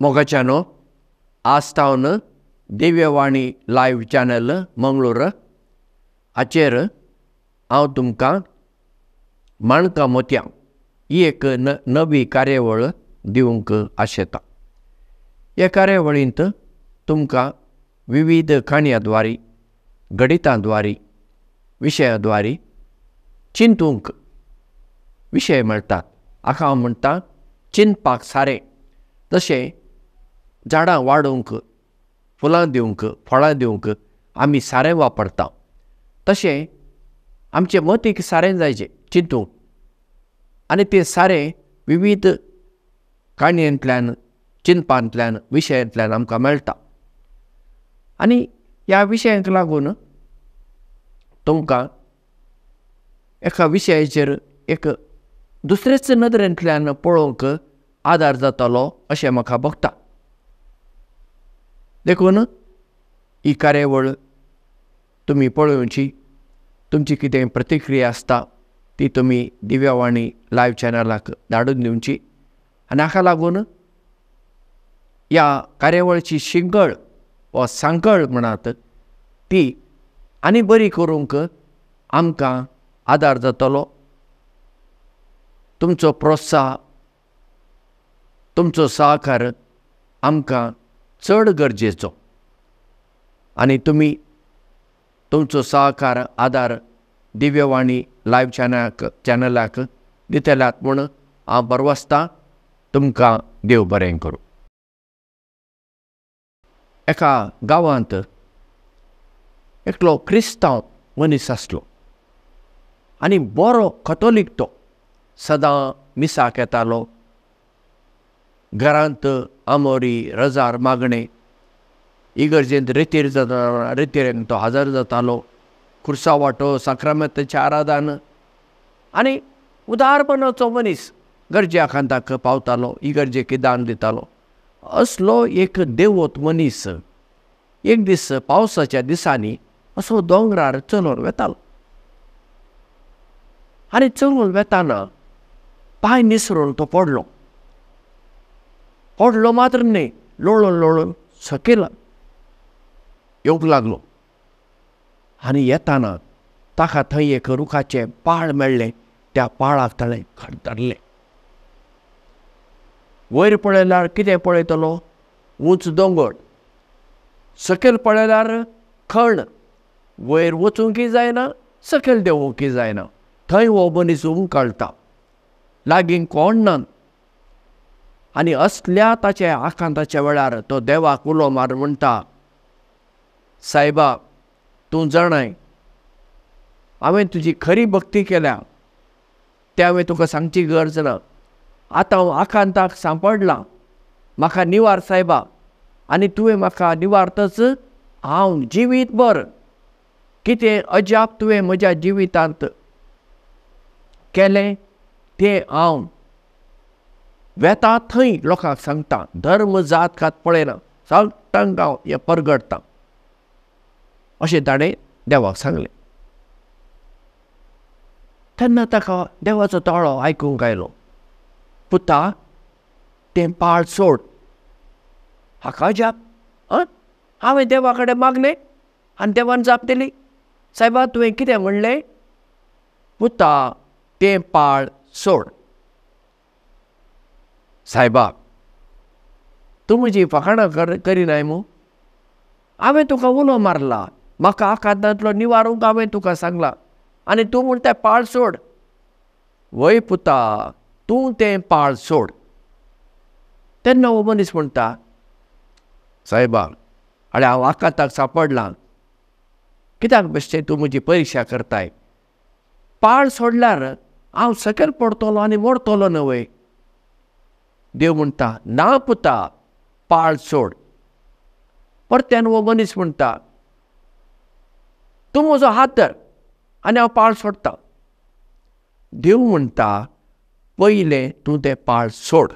मोगाच्यानो आस्तावन Divyavani live channel Mangalore हाचेर हांव तुमकां माणका मोत्यां ही एक नवी कार्यावळ दिवंक आशेतां. ह्या कार्यावळींत तुमकां विविध काणयाद्वारी, गणिताद्वारी, विशयाद्वारी चिंतूंक विशय मेळटात. हाका हांव म्हणटां चिंतपाक सारें. जशें झाडां वाडोवंक, फुलां दिवंक, फळां दिवंक आमी सारें वापरता, तशें आमचें मत एक सारें जायचें चिंतूंक. आनी तें सारें विविध काणयेंतल्यान, चिंतपांतल्यान, विशयांतल्यान आमकां मेळटा. आनी ह्या विशयांक लागून तुमकां एका विशयाचेर एक दुसरेच नदरेंतल्यान पळोवंक आदार जातलो अशें म्हाका भोगता. देखून ही कार्यावळ तुमी पळोवची. तुमची कितें प्रतिक्रिया आसता ती तुमी दिव्यवाणी लायव्ह चॅनलाक धाडून दिवची. आनी हाका लागून ह्या कार्यावळीची शिंगळ वा सांकळ म्हणात ती आनी बरी करूंक आमकां आदार जातलो. तुमचो प्रोत्साह, तुमचो सहकार आमकां चड गरजेचो. आनी तुमी तुमचो सहकार आदार दिव्यवाणी लायव्ह चॅनलाक दितल्यात म्हूण हांव बरवसतां. तुमकां देव बरें करूं. एका गांवांत एकलो क्रिस्तांव मनीस आसलो आनी बरो कथोलीक तो. सदां मिसाक येतालो, घरांत आमोरी रजार मागणे, इगर्जेंत रितीरेंत तो हजर जातालो, खुर्सा वांटो, साक्रामेंताचें आराधन आनी उदारपणाचो मनीस गरजे खांदाक पावतालो, इगर्जेक दान दितालो. असलो एक देवोत मनीस एक दीस पावसाच्या दिसांनी असो दोंगरार चलोन वेतालो. आनी चलोन वेताना पांय निसरून तो पडलो. पडलो मात्र न्ही, लोळून लोळून सकयल येवंक लागलो. आनी येताना ताका थंय एक रुखाचें पाळ मेळ्ळें. त्या पाळाक ताणें धरलें. वयर पळयल्यार कितें पळयतलो? उंच दोंगर. सकयल पळयल्यार खण. वयर वचूंकय जायना, सकयल देंवोवंकय जायना. थंय हो मनीस हुमकळटा. लागीं कोण ना. आनी असल्या ताच्या आकांताच्या वेळार तो देवाक उलो मारून म्हणटा, सायबा, तूं जाणाय हांवें तुजी खरी भक्ती केल्या तें हांवें तुका सांगची गरज ना. आतां हांव आकांताक सांपडलां. म्हाका निवार सायबा. आनी तुवें म्हाका निवारतच हांव जिवीतभर कितें अजाप तुवें म्हज्या जिवितांत केलें तें हांव वेता थंय लोकांक सांगता. धर्म जात खात पळयना, सगळ्यांक हांव हें परगडटां अशें ताणें देवाक सांगलें. तेन्ना ताका देवाचो ताळो आयकूंक आयलो. पुता, तें पाळ सोड. हाका जाप. हांवें देवा कडेन मागलें आनी देवान जाप दिली. सायबा, तुवें कितें म्हणलें? पुता, तें पाळ सोड. सायबा, तूं म्हजी फकाणां करिनाय मू? हांवें तुका उलो मारला. म्हाका आकांतांतलो निवारूंक हांवें तुका सांगलां आनी तूं म्हूण तें पाळ सोड. वय पुता, तूं तें पाळ सोड. तेन्ना हो मनीस म्हणटा, सायबा, हांव आकांताक सांपडलां. कित्याक बेश्टें तूं म्हजी परिक्षा करताय? पाळ सोडल्यार हांव सकयल पडटलों आनी मरतलों न्हय. देव म्हणटा, ना पुता, पाळ सोड. परत्यान हो मनीस म्हणटा, तूं म्हजो हात धर आनी हांव पाळ सोडटां. देव म्हणटा, पयलें तूं तें पाळ सोड.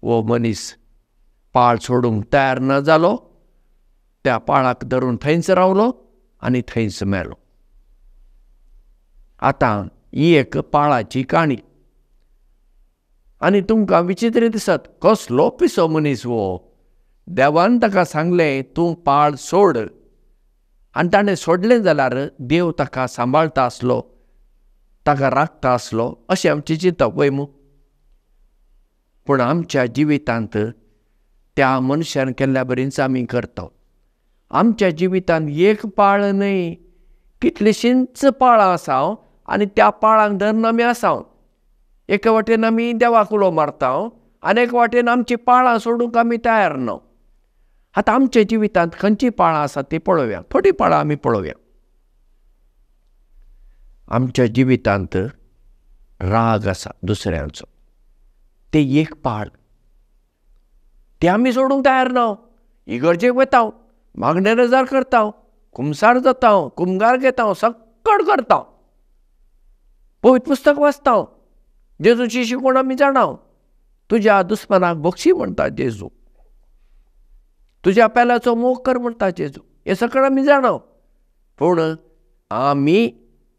हो मनीस पाळ सोडूंक तयार ना जालो. त्या पाळाक धरून थंयच रावलो आनी थंयच मेलो. आतां ही एक पाळाची काणी. आनी तुमकां विचित्र दिसत, कसलो पिसो मनीस वो. देवान ताका सांगलें तूं पाळ सोड, आनी ताणें सोडलें जाल्यार देव ताका सांबाळटा आसलो, ताका राखता आसलो, अशें आमचें चिंतप पळय मूं. पूण आमच्या जिवितांत त्या मनशान केल्ल्या बरींच आमी करता. आमच्या जिवितांत एक पाळ न्हय, कितलींशींच पाळां आसा आनी त्या पाळांक धरून आमी आसा. एके वाटेन आमी देवाक उलो मारता आनी एके वाटेन आमचीं पाळां सोडूंक आमी तयार ना. आतां आमच्या जिवितांत खंयचीं पाळां आसात तीं पळोवया. थोडीं पाळां आमी पळोवया. आमच्या जिवितांत राग आसा दुसऱ्यांचो, ते एक पाळ. ते आमी सोडूंक तयार ना. इगर्जेक वता, मागणे नजार करता, खुमसार जाता, कुमगार घेता, सक्कड करता, पवित्र पुस्तक वाचता, जेजूची शिकवण आमी जाणा. तुज्या दुस्मनाक बक्षी म्हणटा जेजू, तुज्या पेल्याचो मोग कर म्हणटा जेजू, हें सगळें आमी जाणा. पूण आमी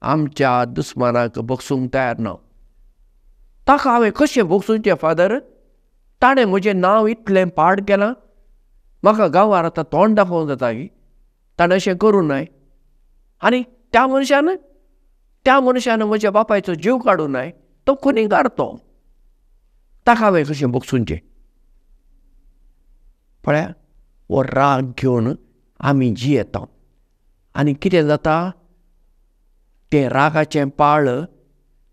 आमच्या दुस्मनाक बक्षूंक तयार ना. ताका हांवें कशें बक्षुचें फादर? ताणें म्हजें नांव इतलें पाड केलां, म्हाका गांवांत आतां तोंड दाखोवंक जाता की ताणें अशें करूं नय. आनी त्या मनशान म्हज्या बापायचो जीव काडूं नय, तो खुनीकार तो. ताका हांवें कशें बक्षुचें? पळया, हो राग घेवन आमी जियेता. आनी कितें जाता, तें रागाचें पाळ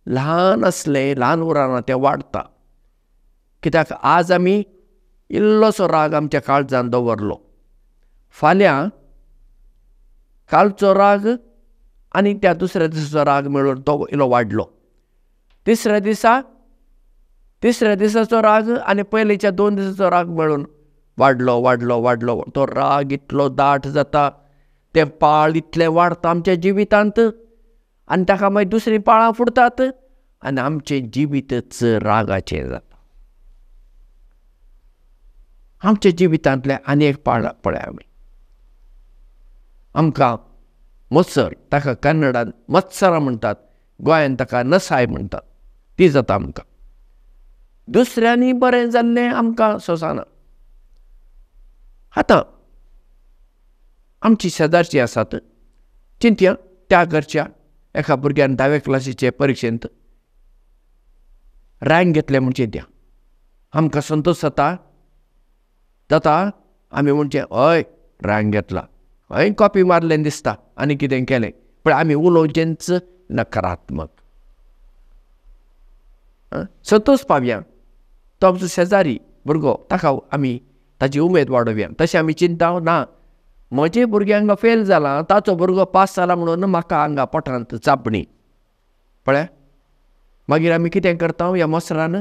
ल्हान आसलें, ल्हान उराना तें वाडटा. कित्याक आज आमी इल्लोसो राग आमच्या काळजांत दवरलो, फाल्यां कालचो राग आनी त्या दुसऱ्या दिसाचो राग मेळून तो इल्लो वाडलो. तिसऱ्या दिसाचो राग आनी पयलींच्या 2 दिसाचो राग मेळून वाडलो वाडलो वाडलो. तो राग इतलो दाट जाता, तें पाळ इतलें वाडटा आमच्या जिवितांत, आनी ताका मागीर दुसरीं पाळां फुडटात आनी आमचें जिवीतच रागाचें जाता. आमच्या जिवितांतलें आनी एक पाळ पळया आमी. आमकां मत्सर, ताका कन्नडांत मत्सरां म्हणटात, गोंयांत ताका नसाय म्हणटात, ती जाता आमकां. दुसऱ्यांनी बरें जाल्लें आमकां सोंसना. आतां आमची शेजारची आसात, चिंतया, त्या घरच्या एका भुरग्यान 10वे क्लासीचे परिक्षेंत रँक घेतलें म्हूण चिंतया. आमकां संतोश जाता आमी म्हणचें हय रँक घेतला, हय कॉपी मारलें दिसता आनी कितें केलें, पण आमी उलोवचेंच नकारात्मक. संतोश पावया, तो आमचो शेजारी भुरगो, ताका आमी ताची उमेद वाडोवया. तशें आमी चिंता ना, म्हजे भुरग्यांक फेल जालां, ताचो भुरगो पास जाला म्हणून म्हाका हांगा पोटांत चापणी. पळय, मागीर आमी कितें करता, ह्या मसरान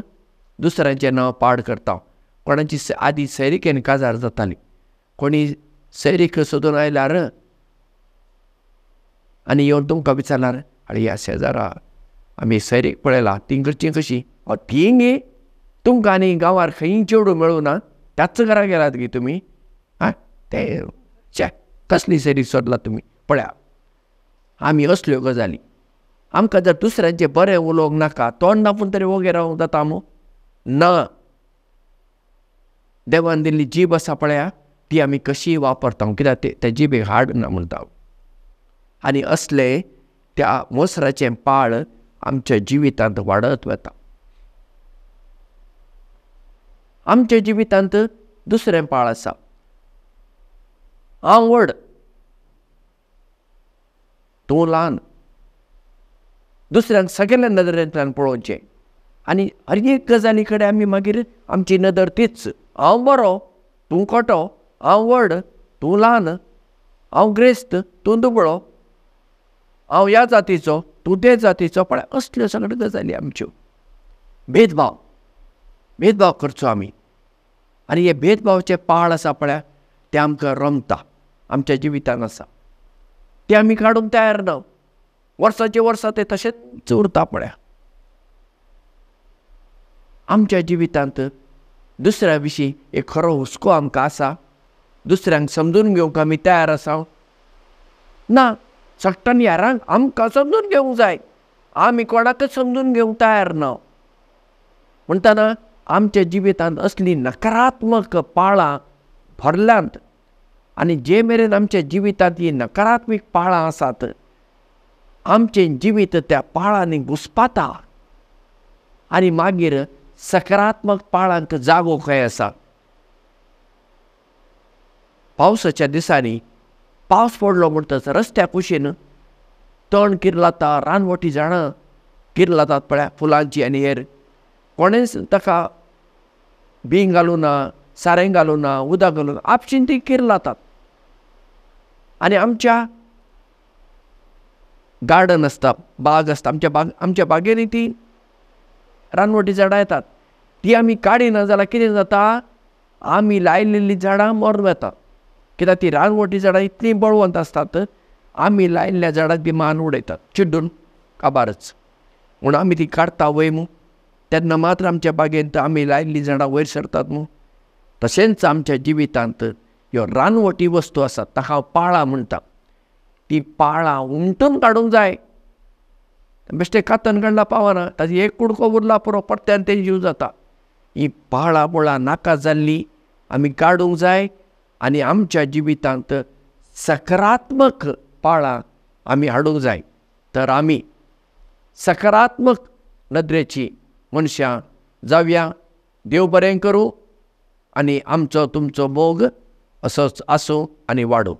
दुसऱ्यांचें नांव पाड करता. कोणाची आदी सैरिकेन काजार जाताली, कोणी सैरीक सोदून आयल्यार आनी येवन तुमकां विचारल्यार, आरे ह्या शेजारा आमी सैरीक पळयला, ती घरचीं कशीं? ती गे, तुमकां आनी गांवार खंय चेडूं मेळूं ना, त्याच घरा गेलात गे तुमी? तें कसली सैरीक सोदला तुमी? पळया, आमी असल्यो गजाली. आमकां जर दुसऱ्यांचें बरें उलोवंक नाका, तोंड दापून तरी वोगे रावंक जाता मूं? ना. देवान दिल्ली जीब आसा पळया, ती आमी कशी वापरता, कित्याक ते जिबेक हाड ना म्हणटा. आनी असलें त्या मसराचें पाळ आमच्या जिवितांत वाडत वता. आमच्या जिवितांत दुसरें पाळ आसा, हांव व्हड, तूं ल्हान. दुसऱ्यांक सगळ्या नदरेंतल्यान पळोवचें आनी हर एक गजाली कडेन आमी मागीर आमची नदर तीच. हांव बरो, तूं खोटो, हांव व्हड, तूं ल्हान, हांव ग्रेस्त, तूं दुबळो, हांव ह्या जातीचो, तूं ते जातीचो. पळय, असल्यो सगळ्यो गजाली आमच्यो. भेदभाव करचो आमी. आनी हे भेदभावाचे पाळ आसा पळय, ते आमकां रमता, आमच्या जिवितांत आसा, ते आमी काडूंक तयार ना. वर्साचे वर्सा ते तशेंच उरता. पळया, आमच्या जिवितांत दुसऱ्या विशीं एक खरो हुस्को आमकां आसा, दुसऱ्यांक समजून घेवंक आमी तयार आसा ना. सक्तन यारांक आमकां समजून घेवंक जाय, आमी कोणाकच समजून घेवंक तयार ना. म्हणटाना आमच्या जिवितांत असली नकारात्मक पाळां भरल्यांत आनी जे मेरेन आमच्या जिवितांत ही नकारात्मक पाळां आसात आमचें जिवीत त्या पाळांनी घुस्पाता आनी मागीर सकारात्मक पाळांक जागो खंय आसा. पावसाच्या दिसांनी पावस पडलो म्हणटच रस्त्या कुशीन तण किर्लाता, रानवटी झाडां किर्लातात पळय फुलांची आनी हेर. कोणेंच ताका बीं घालूं ना, सारें घालूं ना, उदक घालूं ना, आपशीन ती किर्लातात. आनी आमच्या गार्डन आसता, बाग आसता, आमच्या बागेनी ती रानवटी झाडां येतात. ती आमी काडिना जाल्यार कितें जाता, आमी लायिल्लीं झाडां मरून वता. कित्याक ती रानवटी झाडां इतलीं बळवंत आसतात, आमी लायिल्ल्या झाडांक बी मान उडयतात चिड्डून काबारच. म्हूण आमी ती काडटा वयर न्हू, तेन्ना मात्र आमच्या बागेंत आमी लायिल्लीं झाडां वयर सरतात न्हू. तशेंच आमच्या जिवितांत ह्यो रानवटी वस्तू आसात ताका हांव पाळां म्हणटा. ती पाळां उमटून काडूंक जाय. बेश्टे कातन काडला पावना, ताजी एक कुडको उरला पुरो परत्यान तें जीव जाता. ही पाळां मुळां नाका जाल्ली आमी काडूंक जाय आनी आमच्या जिवितांत सकारात्मक पाळां आमी हाडूंक जाय. तर आमी सकारात्मक नदरेची मनशां जावया. देव बरें करूं आनी आमचो तुमचो मोग असोच आसूं आनी वाडूं.